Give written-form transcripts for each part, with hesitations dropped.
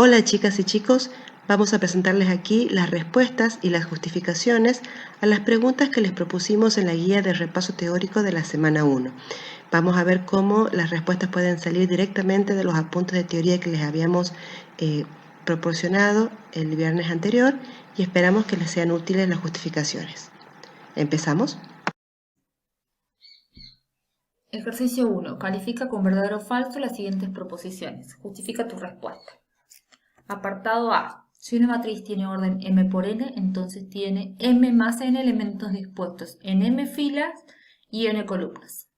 Hola chicas y chicos, vamos a presentarles aquí las respuestas y las justificaciones a las preguntas que les propusimos en la guía de repaso teórico de la semana 1. Vamos a ver cómo las respuestas pueden salir directamente de los apuntes de teoría que les habíamos proporcionado el viernes anterior y esperamos que les sean útiles las justificaciones. ¿Empezamos? Ejercicio 1. Califica con verdadero o falso las siguientes proposiciones. Justifica tu respuesta. Apartado A. Si una matriz tiene orden m por n, entonces tiene m más n elementos dispuestos en m filas y n columnas.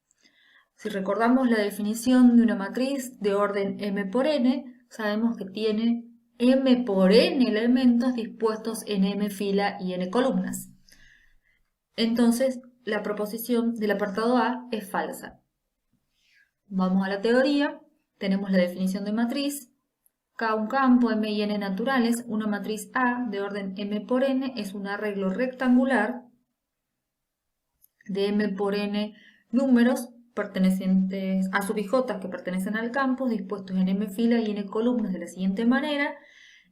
Si recordamos la definición de una matriz de orden m por n, sabemos que tiene m por n elementos dispuestos en m fila y n columnas. Entonces, la proposición del apartado A es falsa. Vamos a la teoría. Tenemos la definición de matriz. K un campo, M y N naturales. Una matriz A de orden M por N es un arreglo rectangular de M por N números pertenecientes a sub j que pertenecen al campo, dispuestos en M fila y N columnas de la siguiente manera.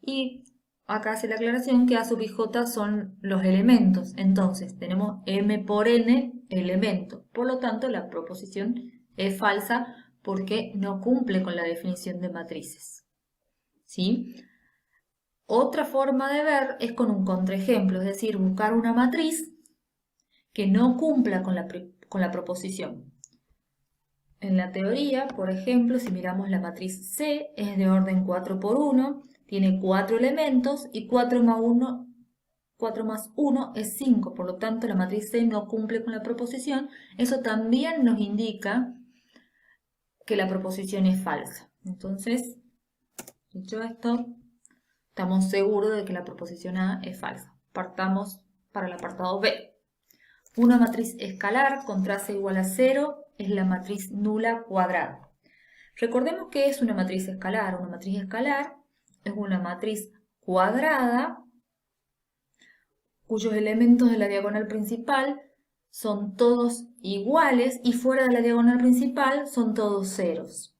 Y acá hace la aclaración que A sub j son los elementos. Entonces tenemos M por N elementos. Por lo tanto, la proposición es falsa porque no cumple con la definición de matrices. ¿Sí? Otra forma de ver es con un contraejemplo, es decir, buscar una matriz que no cumpla con la proposición. En la teoría, por ejemplo, si miramos la matriz C, es de orden 4 por 1, tiene 4 elementos y 4 más 1 es 5, por lo tanto la matriz C no cumple con la proposición. Eso también nos indica que la proposición es falsa. Entonces, dicho esto, estamos seguros de que la proposición A es falsa. Partamos para el apartado B. Una matriz escalar con traza igual a 0 es la matriz nula cuadrada. Recordemos que es una matriz escalar. Una matriz escalar es una matriz cuadrada cuyos elementos de la diagonal principal son todos iguales y fuera de la diagonal principal son todos ceros.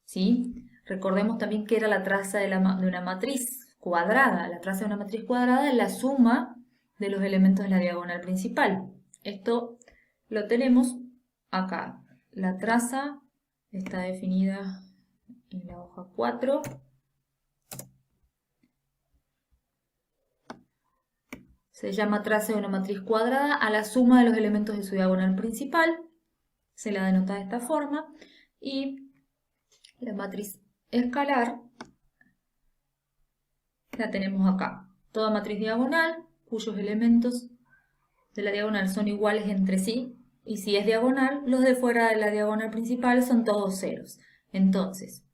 ¿Sí? Recordemos también que era la traza de una matriz cuadrada. La traza de una matriz cuadrada es la suma de los elementos de la diagonal principal. Esto lo tenemos acá. La traza está definida en la hoja 4. Se llama traza de una matriz cuadrada a la suma de los elementos de su diagonal principal. Se la denota de esta forma. Y la matriz escalar la tenemos acá. Toda matriz diagonal cuyos elementos de la diagonal son iguales entre sí. Y si es diagonal, los de fuera de la diagonal principal son todos ceros. Entonces,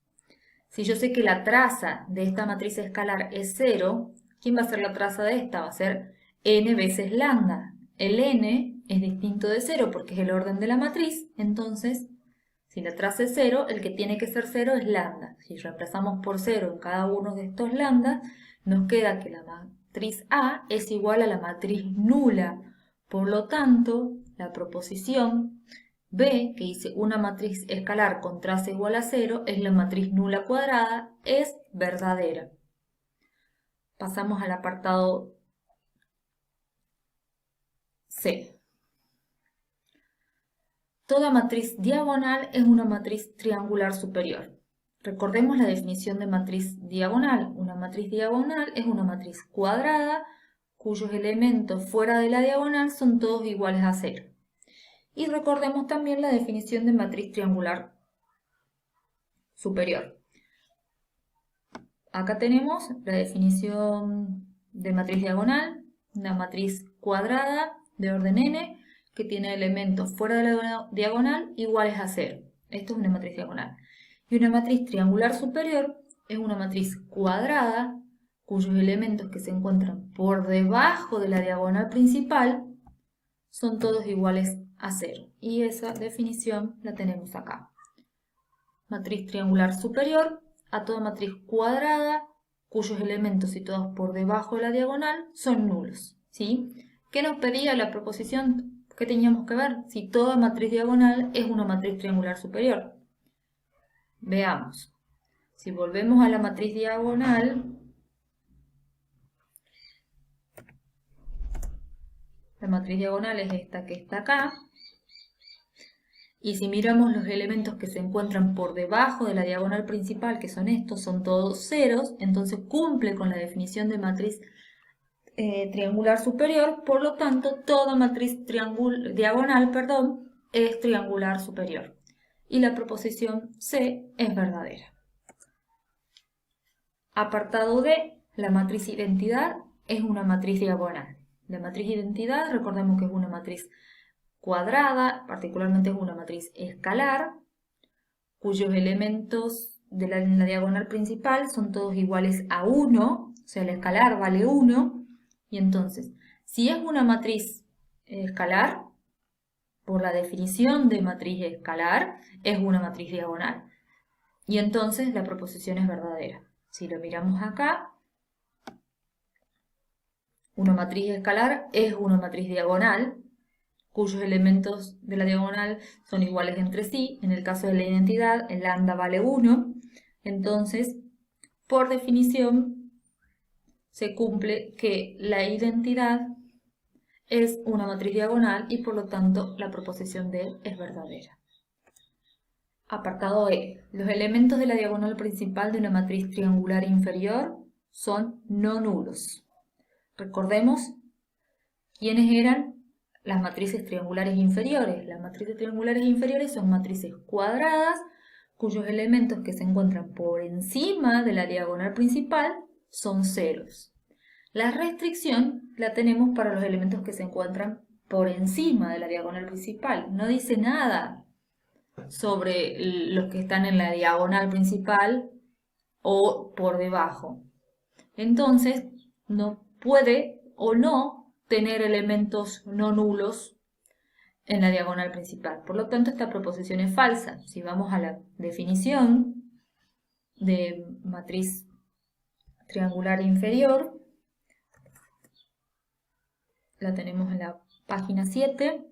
si yo sé que la traza de esta matriz escalar es 0, ¿quién va a ser la traza de esta? Va a ser n veces lambda. El n es distinto de 0 porque es el orden de la matriz. Entonces, si la traza es 0, el que tiene que ser 0 es lambda. Si reemplazamos por 0 en cada uno de estos lambda, nos queda que la matriz A es igual a la matriz nula. Por lo tanto, la proposición B, que dice una matriz escalar con traza igual a 0, es la matriz nula cuadrada, es verdadera. Pasamos al apartado C. Toda matriz diagonal es una matriz triangular superior. Recordemos la definición de matriz diagonal. Una matriz diagonal es una matriz cuadrada cuyos elementos fuera de la diagonal son todos iguales a 0. Y recordemos también la definición de matriz triangular superior. Acá tenemos la definición de matriz diagonal, una matriz cuadrada de orden n que tiene elementos fuera de la diagonal iguales a 0. Esto es una matriz diagonal. Y una matriz triangular superior es una matriz cuadrada cuyos elementos que se encuentran por debajo de la diagonal principal son todos iguales a 0. Y esa definición la tenemos acá. Matriz triangular superior a toda matriz cuadrada cuyos elementos situados por debajo de la diagonal son nulos. ¿Sí? ¿Qué nos pedía la proposición? ¿Qué teníamos que ver? Si toda matriz diagonal es una matriz triangular superior. Veamos. Si volvemos a la matriz diagonal, la matriz diagonal es esta que está acá. Y si miramos los elementos que se encuentran por debajo de la diagonal principal, que son estos, son todos ceros, entonces cumple con la definición de matriz triangular superior, por lo tanto, toda matriz diagonal, es triangular superior. Y la proposición C es verdadera. Apartado D, la matriz identidad es una matriz diagonal. La matriz identidad, recordemos que es una matriz cuadrada, particularmente es una matriz escalar, cuyos elementos en la diagonal principal son todos iguales a 1, o sea, el escalar vale 1, y entonces, si es una matriz escalar, por la definición de matriz escalar, es una matriz diagonal, y entonces la proposición es verdadera. Si lo miramos acá, una matriz escalar es una matriz diagonal, cuyos elementos de la diagonal son iguales entre sí. En el caso de la identidad, el lambda vale 1. Entonces, por definición, se cumple que la identidad es una matriz diagonal y por lo tanto la proposición D es verdadera. Apartado E. Los elementos de la diagonal principal de una matriz triangular inferior son no nulos. Recordemos quiénes eran las matrices triangulares inferiores. Las matrices triangulares inferiores son matrices cuadradas cuyos elementos que se encuentran por encima de la diagonal principal son ceros. La restricción la tenemos para los elementos que se encuentran por encima de la diagonal principal. No dice nada sobre los que están en la diagonal principal o por debajo. Entonces, no puede o no tener elementos no nulos en la diagonal principal. Por lo tanto, esta proposición es falsa. Si vamos a la definición de matriz triangular inferior, la tenemos en la página 7.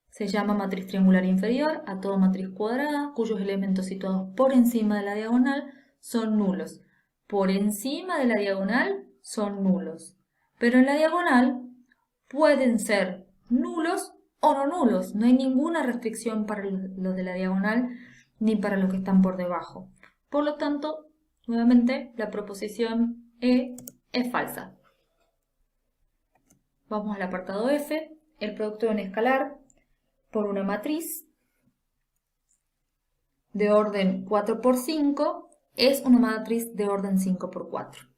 Se llama matriz triangular inferior a toda matriz cuadrada cuyos elementos situados por encima de la diagonal son nulos. Por encima de la diagonal son nulos. Pero en la diagonal pueden ser nulos o no nulos. No hay ninguna restricción para los de la diagonal ni para los que están por debajo. Por lo tanto, nuevamente, la proposición E es falsa. Vamos al apartado F. El producto de un escalar por una matriz de orden 4×5 es una matriz de orden 5×4.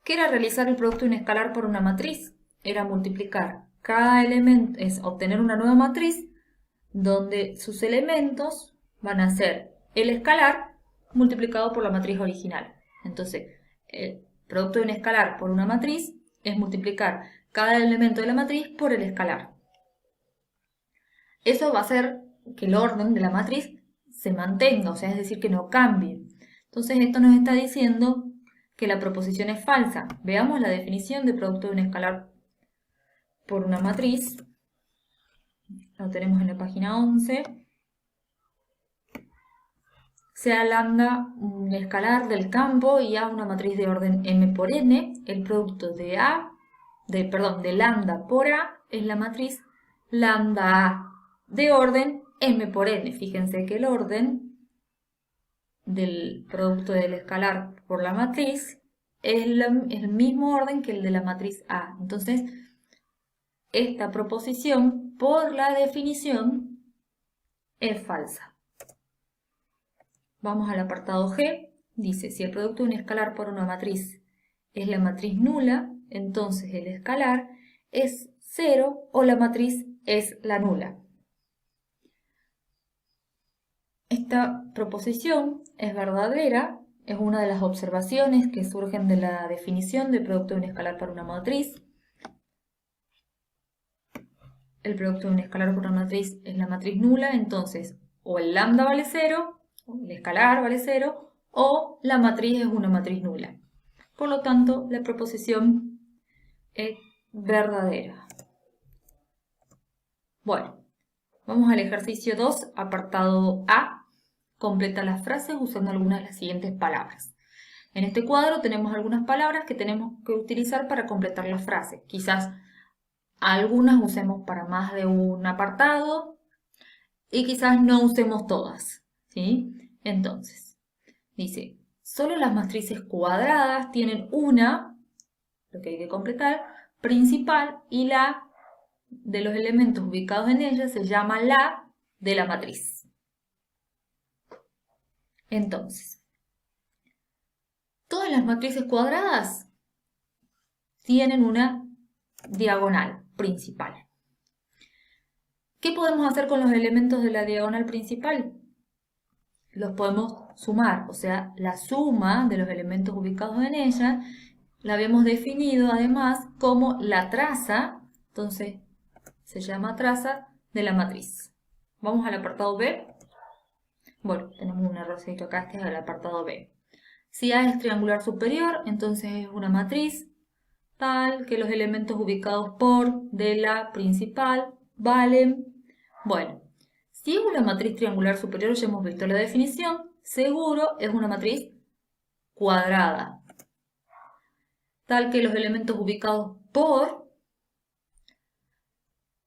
¿Qué era realizar el producto de un escalar por una matriz? Era multiplicar cada elemento, es obtener una nueva matriz donde sus elementos van a ser el escalar multiplicado por la matriz original. Entonces, el producto de un escalar por una matriz es multiplicar cada elemento de la matriz por el escalar. Eso va a hacer que el orden de la matriz se mantenga, o sea, es decir, que no cambie. Entonces, esto nos está diciendo que la proposición es falsa. Veamos la definición de producto de un escalar por una matriz. Lo tenemos en la página 11. Sea lambda un escalar del campo y A una matriz de orden m por n, el producto de lambda por A es la matriz lambda A de orden m por n. Fíjense que el orden del producto del escalar por la matriz es el mismo orden que el de la matriz A. Entonces, esta proposición, por la definición, es falsa. Vamos al apartado G. Dice, si el producto de un escalar por una matriz es la matriz nula, entonces el escalar es 0 o la matriz es la nula. Esta proposición es verdadera, es una de las observaciones que surgen de la definición de producto de un escalar por una matriz. El producto de un escalar por una matriz es la matriz nula, entonces o el lambda vale 0, o el escalar vale 0, o la matriz es una matriz nula. Por lo tanto, la proposición es verdadera. Bueno, vamos al ejercicio 2, apartado A. completa las frases usando algunas de las siguientes palabras. En este cuadro tenemos algunas palabras que tenemos que utilizar para completar las frases. Quizás algunas usemos para más de un apartado y quizás no usemos todas, ¿sí? Entonces, dice, solo las matrices cuadradas tienen una, lo que hay que completar, principal, y la de los elementos ubicados en ella se llama la de la matriz. Entonces, todas las matrices cuadradas tienen una diagonal principal. ¿Qué podemos hacer con los elementos de la diagonal principal? Los podemos sumar, o sea, la suma de los elementos ubicados en ella la habíamos definido además como la traza, entonces se llama traza de la matriz. Vamos al apartado B. Bueno, tenemos un errorcito acá, este es el apartado B. Si A es triangular superior, entonces es una matriz tal que los elementos ubicados por de la principal valen. Bueno, si es una matriz triangular superior, ya hemos visto la definición, seguro es una matriz cuadrada, tal que los elementos ubicados por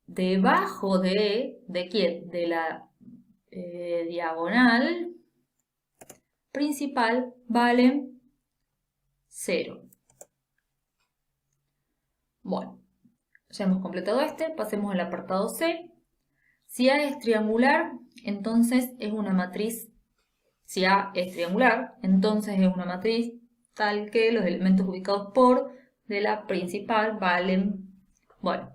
debajo ¿de quién? De la diagonal principal valen 0. Bueno, ya hemos completado este, pasemos al apartado C. Si A es triangular, entonces es una matriz. Si A es triangular, entonces es una matriz tal que los elementos ubicados por de la principal valen. Bueno,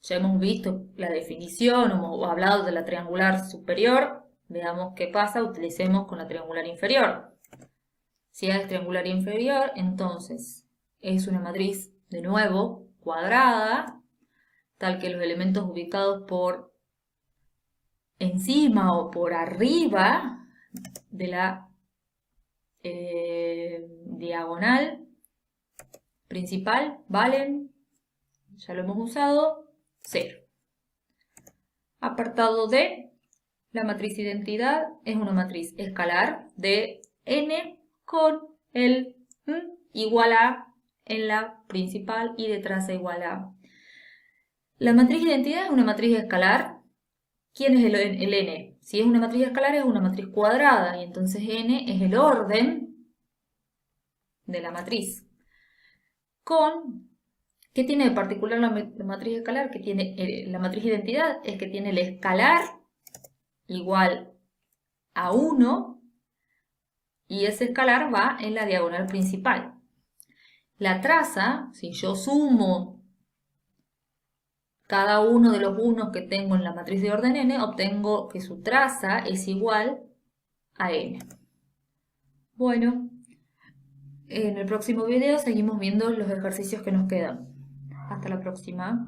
ya hemos visto la definición, hemos hablado de la triangular superior. Veamos qué pasa, utilicemos con la triangular inferior. Si A es triangular inferior, entonces es una matriz, de nuevo, cuadrada, tal que los elementos ubicados por encima o por arriba de la diagonal principal valen, ya lo hemos usado, 0. Apartado D, la matriz identidad es una matriz escalar de n con el igual a en la principal y de traza igual a. La matriz identidad es una matriz escalar. ¿Quién es el n? Si es una matriz escalar es una matriz cuadrada y entonces n es el orden de la matriz. ¿Qué tiene de particular la matriz escalar? Que tiene la matriz identidad es que tiene el escalar igual a 1 y ese escalar va en la diagonal principal. La traza, si yo sumo cada uno de los unos que tengo en la matriz de orden n, obtengo que su traza es igual a n. Bueno, en el próximo video seguimos viendo los ejercicios que nos quedan. Hasta la próxima.